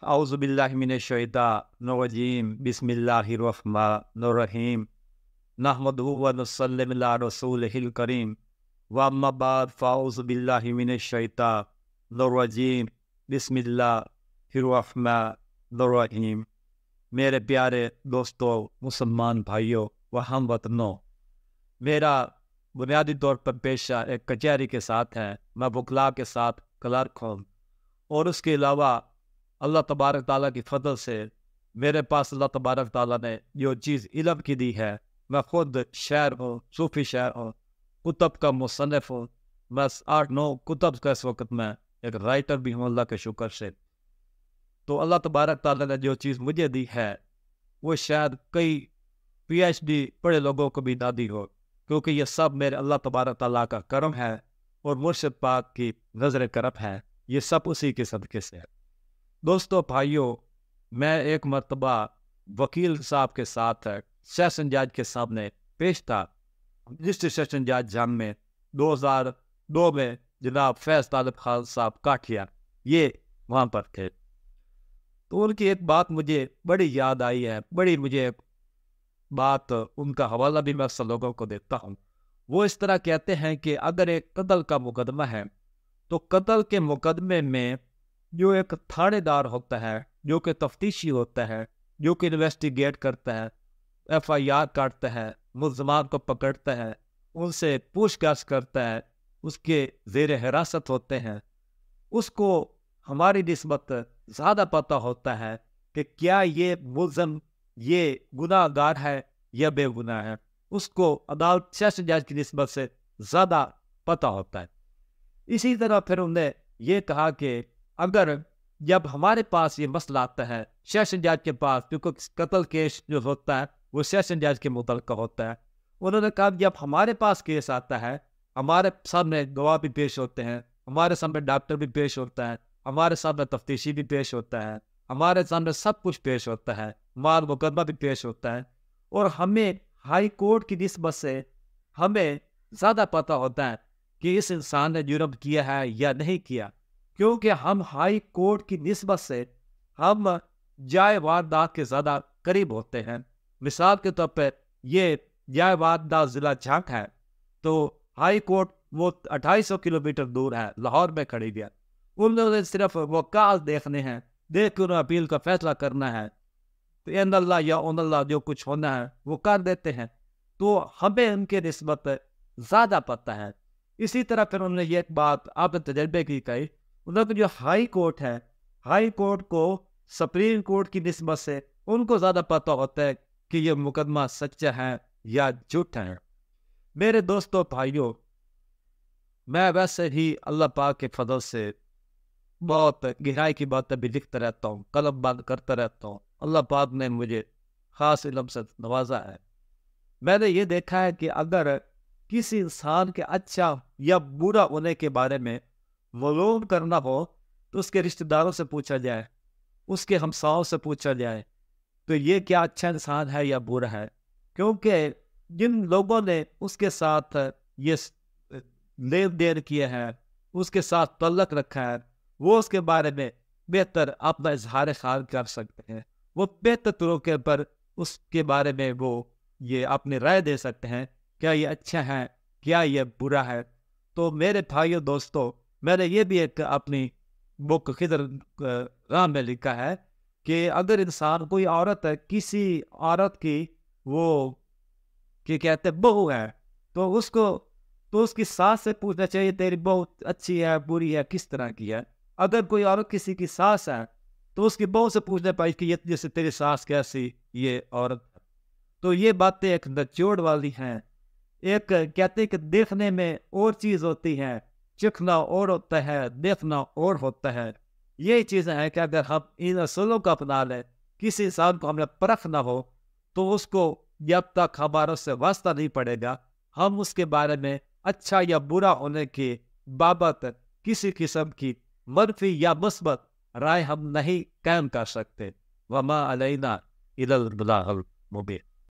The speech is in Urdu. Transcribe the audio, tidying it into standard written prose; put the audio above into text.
اعوذ باللہ من الشیطان الرجیم بسم اللہ الرحمن الرحیم نحمدہ و نصلی علی رسولہ الکریم واما بعد فاعوذ باللہ من الشیطان الرجیم بسم اللہ الرحمن الرحیم۔ میرے پیارے دوستوں، مسلمان بھائیوں و ہم وطنوں، میرا بنیادی طور پر پیشہ ایک کچہری کے ساتھ ہے۔ میں وکلا کے ساتھ کلرک ہوں، اور اس کے علاوہ اللہ تبارک تعالیٰ کی فضل سے میرے پاس اللہ تبارک تعالیٰ نے جو چیز علم کی دی ہے، میں خود شاعر ہوں، صوفی شاعر ہوں، کتب کا مصنف ہوں۔ بس 8-9 کتب کا اس وقت میں ایک رائٹر بھی ہوں اللہ کے شکر سے۔ تو اللہ تبارک تعالیٰ نے جو چیز مجھے دی ہے وہ شاید کئی PhD پڑھے لوگوں کو بھی نہ دی ہو، کیونکہ یہ سب میرے اللہ تبارک تعالیٰ کا کرم ہے اور مرشد پاک کی نظر کرم ہے، یہ سب اسی کے صدقے سے ہے۔ دوستو بھائیوں، میں ایک مرتبہ وکیل صاحب کے ساتھ سیشن جج کے سامنے پیش تھا، ڈسٹرکٹ سیشن جج جام میں 2002 میں جناب فیض طالب خان صاحب کاٹھیا یہ وہاں پر تھے۔ تو ان کی ایک بات مجھے بڑی یاد آئی ہے، بڑی مجھے ایک بات، ان کا حوالہ بھی میں اکثر لوگوں کو دیتا ہوں۔ وہ اس طرح کہتے ہیں کہ اگر ایک قتل کا مقدمہ ہے تو قتل کے مقدمے میں جو ایک تھانے دار ہوتا ہے، جو کہ تفتیشی ہوتا ہے، جو کہ انویسٹیگیٹ کرتا ہے، FIR کاٹتا ہے، ملزمان کو پکڑتا ہے، ان سے پوچھ گچھ کرتا ہے، اس کے زیر حراست ہوتے ہیں، اس کو ہماری نسبت زیادہ پتہ ہوتا ہے کہ کیا یہ ملزم یہ گناہ گار ہے یا بے گناہ ہے۔ اس کو عدالت سیشن جج کی نسبت سے زیادہ پتہ ہوتا ہے۔ اسی طرح پھر انہوں نے یہ کہا کہ اگر جب ہمارے پاس یہ مسئلہ آتا ہے سیشن جج کے پاس، کیونکہ قتل کیس جو ہوتا ہے وہ سیشن جج کے متعلقہ ہوتا ہے، انہوں نے کہا جب ہمارے پاس کیس آتا ہے، ہمارے سامنے گواہ بھی پیش ہوتے ہیں، ہمارے سامنے ڈاکٹر بھی پیش ہوتا ہے، ہمارے سامنے تفتیشی بھی پیش ہوتا ہے، ہمارے سامنے سب کچھ پیش ہوتا ہے، مال مقدمہ بھی پیش ہوتا ہے، اور ہمیں ہائی کورٹ کی نسبت سے ہمیں زیادہ پتہ ہوتا ہے کہ اس انسان نے جرم کیا ہے یا نہیں کیا، کیونکہ ہم ہائی کورٹ کی نسبت سے ہم جائے واردات کے زیادہ قریب ہوتے ہیں۔ مثال کے طور پہ یہ جائے واردات ضلع جھانگ ہے، تو ہائی کورٹ وہ 250 کلومیٹر دور ہے، لاہور میں کھڑی گیا۔ انہوں نے صرف وہ کاغذ دیکھنے ہیں، دیکھ کے انہیں اپیل کا فیصلہ کرنا ہے، تو ان اللہ یا ان اللہ جو کچھ ہونا ہے وہ کر دیتے ہیں۔ تو ہمیں ان کے نسبت زیادہ پتہ ہے۔ اسی طرح پھر انہوں نے یہ ایک بات آپ نے تجربے کی کہی، انہوں نے جو ہائی کورٹ ہے، ہائی کورٹ کو سپریم کورٹ کی نسبت سے ان کو زیادہ پتہ ہوتا ہے کہ یہ مقدمہ سچا ہے یا جھوٹا ہے۔ میرے دوستوں بھائیوں، میں ویسے ہی اللہ پاک کے فضل سے بہت گہرائی کی باتیں بھی لکھتا رہتا ہوں، قلم بند کرتا رہتا ہوں۔ اللہ پاک نے مجھے خاص علم سے نوازا ہے۔ میں نے یہ دیکھا ہے کہ اگر کسی انسان کے اچھا یا برا ہونے کے بارے میں معلوم کرنا ہو تو اس کے رشتہ داروں سے پوچھا جائے، اس کے ہمساؤں سے پوچھا جائے تو یہ کیا اچھا انسان ہے یا برا ہے، کیونکہ جن لوگوں نے اس کے ساتھ یہ لین دین کیا ہے، اس کے ساتھ تعلق رکھا ہے، وہ اس کے بارے میں بہتر اپنا اظہار خیال کر سکتے ہیں، وہ بہتر طریقے پر اس کے بارے میں وہ یہ اپنی رائے دے سکتے ہیں، کیا یہ اچھا ہے، کیا یہ برا ہے۔ تو میرے بھائیوں دوستوں، میں نے یہ بھی ایک اپنی بک خضر راہ میں لکھا ہے کہ اگر انسان کوئی عورت ہے، کسی عورت کی وہ کہ کہتے بہو ہے، تو اس کی ساس سے پوچھنا چاہیے تیری بہو اچھی ہے بری ہے، کس طرح کی ہے۔ اگر کوئی عورت کسی کی ساس ہے تو اس کی بہو سے پوچھنا پائے کہ یہ جیسے تیری ساس کیسی یہ عورت۔ تو یہ باتیں ایک نچوڑ والی ہیں۔ ایک کہتے ہیں کہ دیکھنے میں اور چیز ہوتی ہے، چکھنا اور ہوتا ہے، دیکھنا اور ہوتا ہے۔ یہی چیزیں ہیں کہ اگر ہم ان اصولوں کو اپنا لیں، کسی انسان کو ہمیں پرکھ نہ ہو تو اس کو جب تک ہمارا سے واسطہ نہیں پڑے گا، ہم اس کے بارے میں اچھا یا برا ہونے کی بابت کسی قسم کی منفی یا مثبت رائے ہم نہیں قائم کر سکتے۔ وما علینا الا البلاغ المبین۔